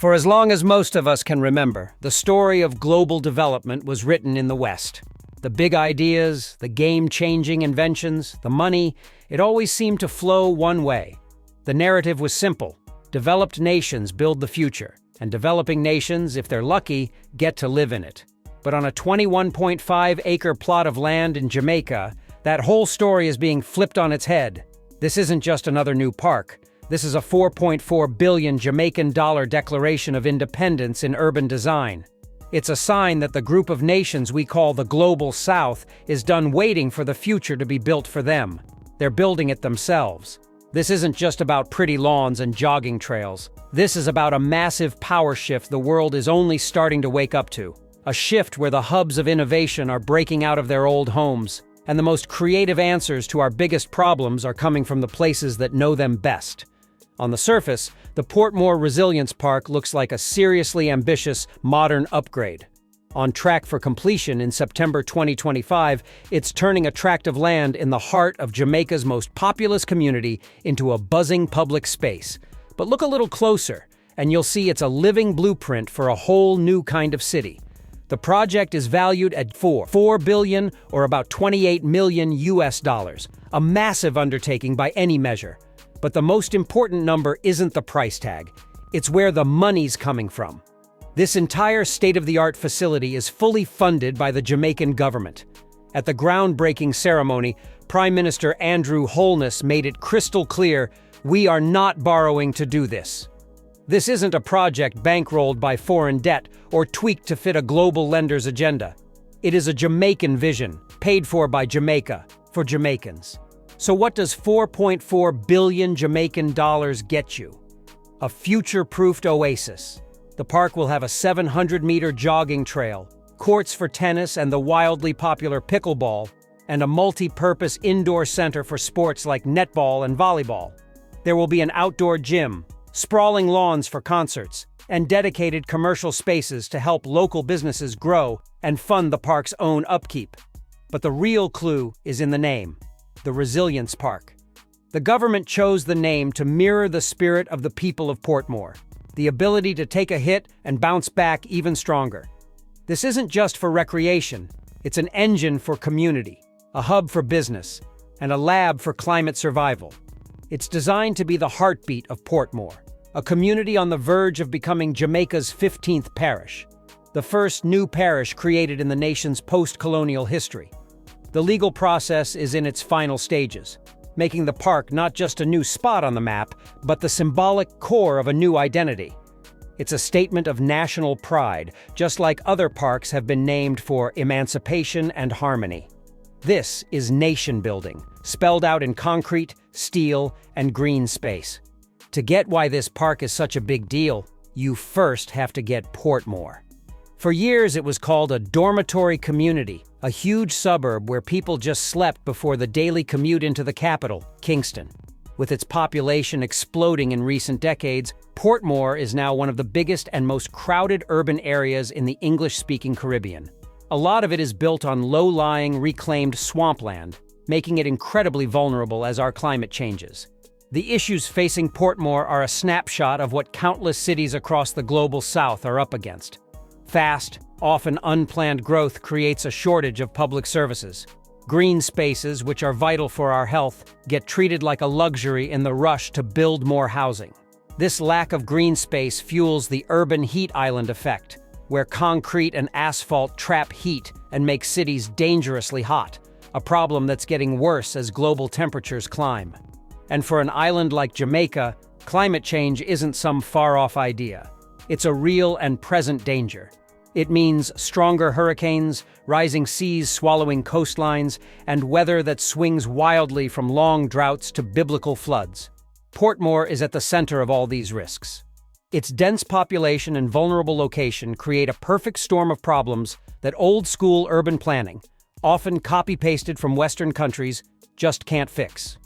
For as long as most of us can remember, the story of global development was written in the West. The big ideas, the game-changing inventions, the money, it always seemed to flow one way. The narrative was simple. Developed nations build the future, and developing nations, if they're lucky, get to live in it. But on a 21.5-acre plot of land in Jamaica, that whole story is being flipped on its head. This isn't just another new park. This is a $4.4 billion Jamaican dollar declaration of independence in urban design. It's a sign that the group of nations we call the Global South is done waiting for the future to be built for them. They're building it themselves. This isn't just about pretty lawns and jogging trails. This is about a massive power shift the world is only starting to wake up to. A shift where the hubs of innovation are breaking out of their old homes, and the most creative answers to our biggest problems are coming from the places that know them best. On the surface, the Portmore Resilience Park looks like a seriously ambitious, modern upgrade. On track for completion in September 2025, it's turning a tract of land in the heart of Jamaica's most populous community into a buzzing public space. But look a little closer, and you'll see it's a living blueprint for a whole new kind of city. The project is valued at $4 billion, or about 28 million US dollars, a massive undertaking by any measure. But the most important number isn't the price tag. It's where the money's coming from. This entire state-of-the-art facility is fully funded by the Jamaican government. At the groundbreaking ceremony, Prime Minister Andrew Holness made it crystal clear, we are not borrowing to do this. This isn't a project bankrolled by foreign debt or tweaked to fit a global lender's agenda. It is a Jamaican vision, paid for by Jamaica, for Jamaicans. So what does 4.4 billion Jamaican dollars get you? A future-proofed oasis. The park will have a 700-meter jogging trail, courts for tennis and the wildly popular pickleball, and a multi-purpose indoor center for sports like netball and volleyball. There will be an outdoor gym, sprawling lawns for concerts, and dedicated commercial spaces to help local businesses grow and fund the park's own upkeep. But the real clue is in the name. The Resilience Park. The government chose the name to mirror the spirit of the people of Portmore, the ability to take a hit and bounce back even stronger. This isn't just for recreation, it's an engine for community, a hub for business, and a lab for climate survival. It's designed to be the heartbeat of Portmore, a community on the verge of becoming Jamaica's 15th parish, the first new parish created in the nation's post-colonial history. The legal process is in its final stages, making the park not just a new spot on the map, but the symbolic core of a new identity. It's a statement of national pride, just like other parks have been named for emancipation and harmony. This is nation building, spelled out in concrete, steel, and green space. To get why this park is such a big deal, you first have to get Portmore. For years, it was called a dormitory community, a huge suburb where people just slept before the daily commute into the capital, Kingston. With its population exploding in recent decades, Portmore is now one of the biggest and most crowded urban areas in the English-speaking Caribbean. A lot of it is built on low-lying, reclaimed swampland, making it incredibly vulnerable as our climate changes. The issues facing Portmore are a snapshot of what countless cities across the global south are up against. Fast, often unplanned growth creates a shortage of public services. Green spaces, which are vital for our health, get treated like a luxury in the rush to build more housing. This lack of green space fuels the urban heat island effect, where concrete and asphalt trap heat and make cities dangerously hot, a problem that's getting worse as global temperatures climb. And for an island like Jamaica, climate change isn't some far-off idea. It's a real and present danger. It means stronger hurricanes, rising seas swallowing coastlines, and weather that swings wildly from long droughts to biblical floods. Portmore is at the center of all these risks. Its dense population and vulnerable location create a perfect storm of problems that old-school urban planning, often copy-pasted from Western countries, just can't fix.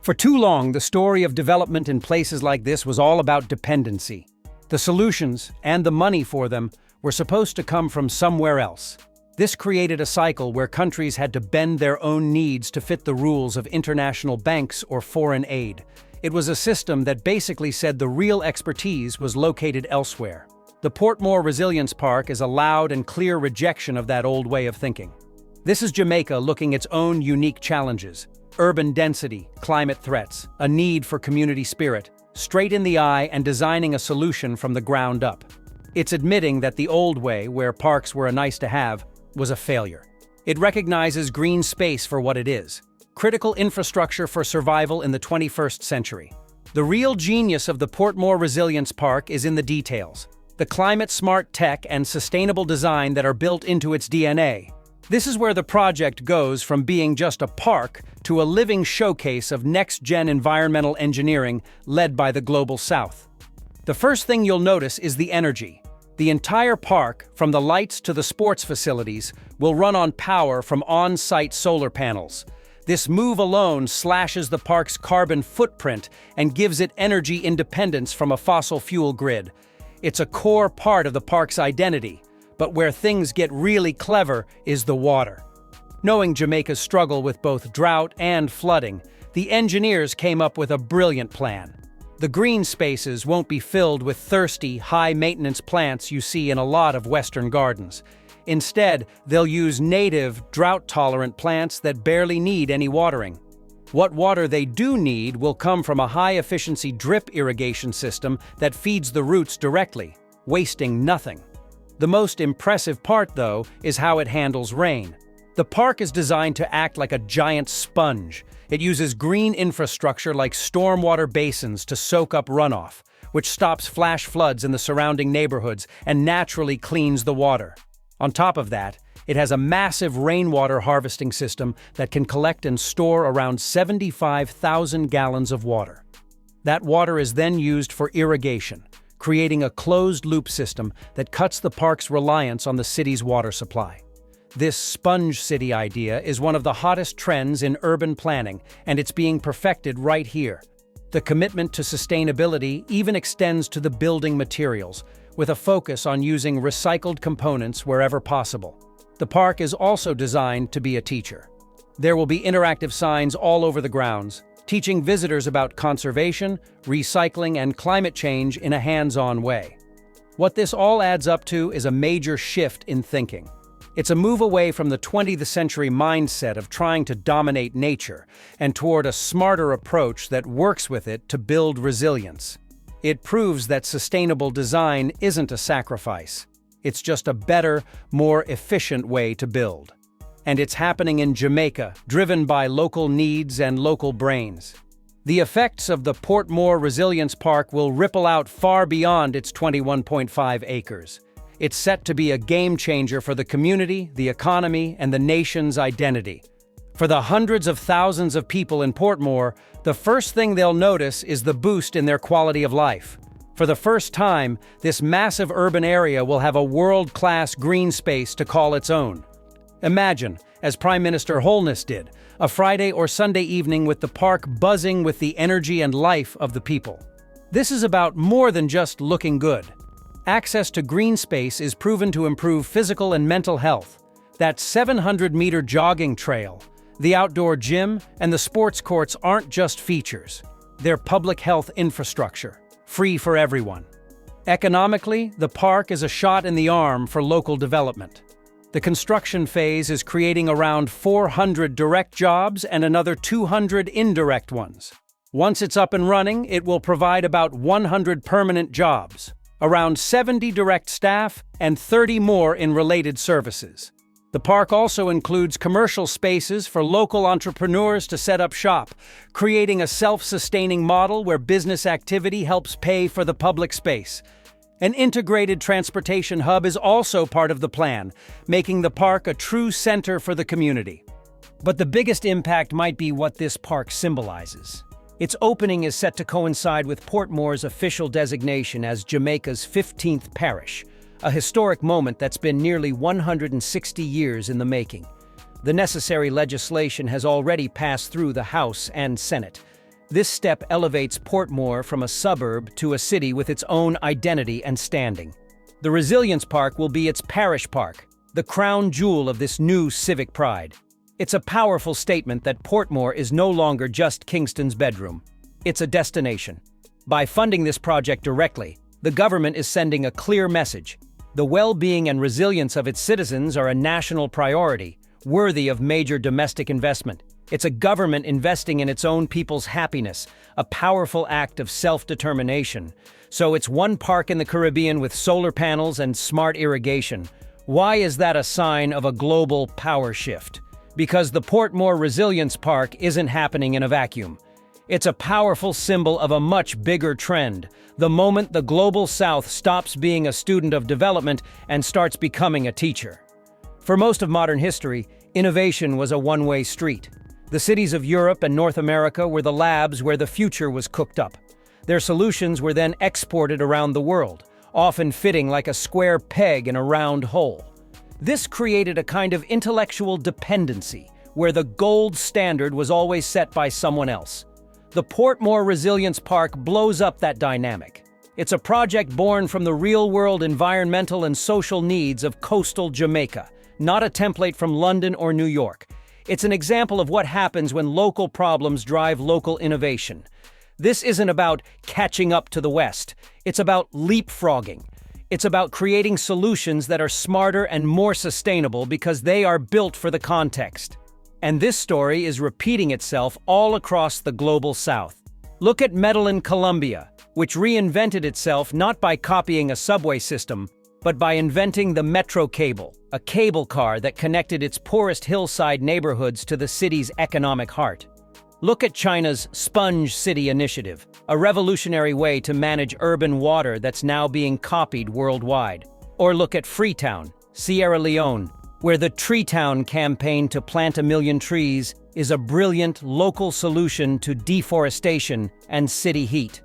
For too long, the story of development in places like this was all about dependency. The solutions, and the money for them, were supposed to come from somewhere else. This created a cycle where countries had to bend their own needs to fit the rules of international banks or foreign aid. It was a system that basically said the real expertise was located elsewhere. The Portmore Resilience Park is a loud and clear rejection of that old way of thinking. This is Jamaica looking its own unique challenges: urban density, climate threats, a need for community spirit, straight in the eye and designing a solution from the ground up. It's admitting that the old way, where parks were a nice-to-have, was a failure. It recognizes green space for what it is: critical infrastructure for survival in the 21st century. The real genius of the Portmore Resilience Park is in the details: the climate-smart tech and sustainable design that are built into its DNA. This is where the project goes from being just a park to a living showcase of next-gen environmental engineering led by the Global South. The first thing you'll notice is the energy. The entire park, from the lights to the sports facilities, will run on power from on-site solar panels. This move alone slashes the park's carbon footprint and gives it energy independence from a fossil fuel grid. It's a core part of the park's identity. But where things get really clever is the water. Knowing Jamaica's struggle with both drought and flooding, the engineers came up with a brilliant plan. The green spaces won't be filled with thirsty, high-maintenance plants you see in a lot of Western gardens. Instead, they'll use native, drought-tolerant plants that barely need any watering. What water they do need will come from a high-efficiency drip irrigation system that feeds the roots directly, wasting nothing. The most impressive part, though, is how it handles rain. The park is designed to act like a giant sponge. It uses green infrastructure like stormwater basins to soak up runoff, which stops flash floods in the surrounding neighborhoods and naturally cleans the water. On top of that, it has a massive rainwater harvesting system that can collect and store around 75,000 gallons of water. That water is then used for irrigation, creating a closed-loop system that cuts the park's reliance on the city's water supply. This sponge city idea is one of the hottest trends in urban planning, and it's being perfected right here. The commitment to sustainability even extends to the building materials, with a focus on using recycled components wherever possible. The park is also designed to be a teacher. There will be interactive signs all over the grounds, teaching visitors about conservation, recycling, and climate change in a hands-on way. What this all adds up to is a major shift in thinking. It's a move away from the 20th century mindset of trying to dominate nature and toward a smarter approach that works with it to build resilience. It proves that sustainable design isn't a sacrifice. It's just a better, more efficient way to build. And it's happening in Jamaica, driven by local needs and local brains. The effects of the Portmore Resilience Park will ripple out far beyond its 21.5 acres. It's set to be a game-changer for the community, the economy, and the nation's identity. For the hundreds of thousands of people in Portmore, the first thing they'll notice is the boost in their quality of life. For the first time, this massive urban area will have a world-class green space to call its own. Imagine, as Prime Minister Holness did, a Friday or Sunday evening with the park buzzing with the energy and life of the people. This is about more than just looking good. Access to green space is proven to improve physical and mental health. That 700-meter jogging trail, the outdoor gym, and the sports courts aren't just features. They're public health infrastructure, free for everyone. Economically, the park is a shot in the arm for local development. The construction phase is creating around 400 direct jobs and another 200 indirect ones. Once it's up and running, it will provide about 100 permanent jobs, around 70 direct staff, and 30 more in related services. The park also includes commercial spaces for local entrepreneurs to set up shop, creating a self-sustaining model where business activity helps pay for the public space. An integrated transportation hub is also part of the plan, making the park a true center for the community. But the biggest impact might be what this park symbolizes. Its opening is set to coincide with Portmore's official designation as Jamaica's 15th parish, a historic moment that's been nearly 160 years in the making. The necessary legislation has already passed through the House and Senate. This step elevates Portmore from a suburb to a city with its own identity and standing. The Resilience Park will be its parish park, the crown jewel of this new civic pride. It's a powerful statement that Portmore is no longer just Kingston's bedroom. it's a destination. By funding this project directly, the government is sending a clear message. The well-being and resilience of its citizens are a national priority, worthy of major domestic investment. It's a government investing in its own people's happiness, a powerful act of self-determination. So it's one park in the Caribbean with solar panels and smart irrigation. Why is that a sign of a global power shift? Because the Portmore Resilience Park isn't happening in a vacuum. It's a powerful symbol of a much bigger trend, the moment the Global South stops being a student of development and starts becoming a teacher. For most of modern history, innovation was a one-way street. The cities of Europe and North America were the labs where the future was cooked up. Their solutions were then exported around the world, often fitting like a square peg in a round hole. This created a kind of intellectual dependency, where the gold standard was always set by someone else. The Portmore Resilience Park blows up that dynamic. It's a project born from the real-world environmental and social needs of coastal Jamaica, not a template from London or New York. It's an example of what happens when local problems drive local innovation. This isn't about catching up to the West. It's about leapfrogging. It's about creating solutions that are smarter and more sustainable because they are built for the context. And this story is repeating itself all across the Global South. Look at Medellin, Colombia, which reinvented itself not by copying a subway system, but by inventing the metro cable, a cable car that connected its poorest hillside neighborhoods to the city's economic heart. Look at China's Sponge City initiative, a revolutionary way to manage urban water that's now being copied worldwide. Or look at Freetown, Sierra Leone, where the Tree Town campaign to plant 1 million trees is a brilliant local solution to deforestation and city heat.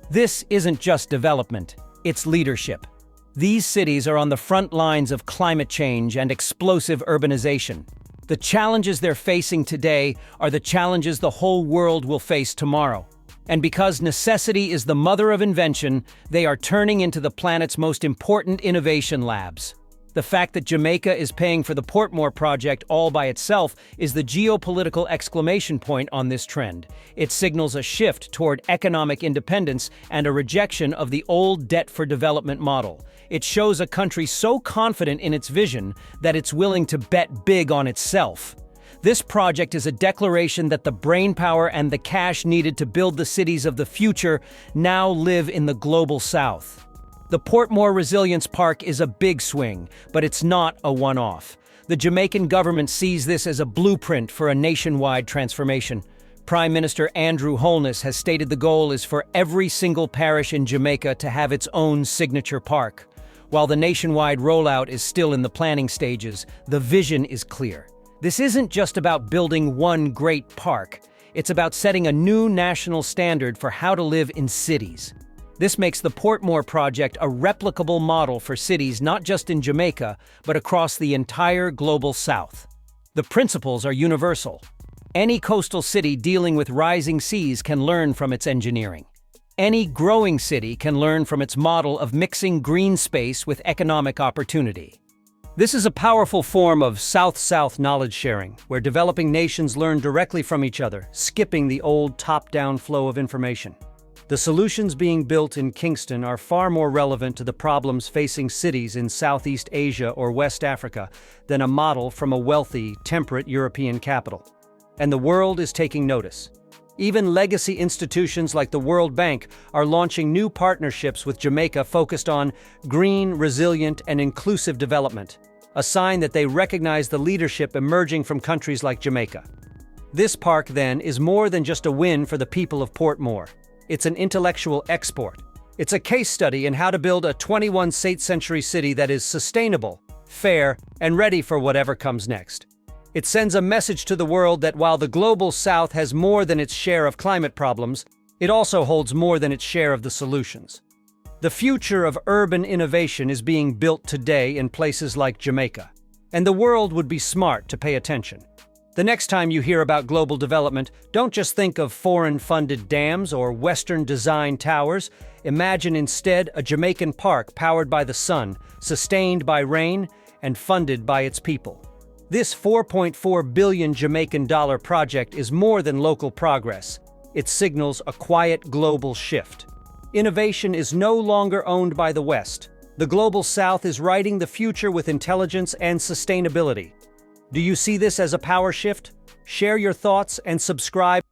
This isn't just development, it's leadership. These cities are on the front lines of climate change and explosive urbanization. The challenges they're facing today are the challenges the whole world will face tomorrow. And because necessity is the mother of invention, they are turning into the planet's most important innovation labs. The fact that Jamaica is paying for the Portmore project all by itself is the geopolitical exclamation point on this trend. It signals a shift toward economic independence and a rejection of the old debt-for-development model. It shows a country so confident in its vision that it's willing to bet big on itself. This project is a declaration that the brainpower and the cash needed to build the cities of the future now live in the Global South. The Portmore Resilience Park is a big swing, but it's not a one-off. The Jamaican government sees this as a blueprint for a nationwide transformation. Prime Minister Andrew Holness has stated the goal is for every single parish in Jamaica to have its own signature park. While the nationwide rollout is still in the planning stages, the vision is clear. This isn't just about building one great park. It's about setting a new national standard for how to live in cities. This makes the Portmore project a replicable model for cities not just in Jamaica, but across the entire Global South. The principles are universal. Any coastal city dealing with rising seas can learn from its engineering. Any growing city can learn from its model of mixing green space with economic opportunity. This is a powerful form of South-South knowledge sharing, where developing nations learn directly from each other, skipping the old top-down flow of information. The solutions being built in Kingston are far more relevant to the problems facing cities in Southeast Asia or West Africa than a model from a wealthy, temperate European capital. And the world is taking notice. Even legacy institutions like the World Bank are launching new partnerships with Jamaica focused on green, resilient, and inclusive development, a sign that they recognize the leadership emerging from countries like Jamaica. This park, then, is more than just a win for the people of Portmore. It's an intellectual export. It's a case study in how to build a 21st century city that is sustainable, fair, and ready for whatever comes next. It sends a message to the world that while the Global South has more than its share of climate problems, it also holds more than its share of the solutions. The future of urban innovation is being built today in places like Jamaica, and the world would be smart to pay attention. The next time you hear about global development, don't just think of foreign-funded dams or Western-designed towers. Imagine instead a Jamaican park powered by the sun, sustained by rain, and funded by its people. This $4.4 billion Jamaican project is more than local progress. It signals a quiet global shift. Innovation is no longer owned by the West. The Global South is writing the future with intelligence and sustainability. Do you see this as a power shift? Share your thoughts and subscribe.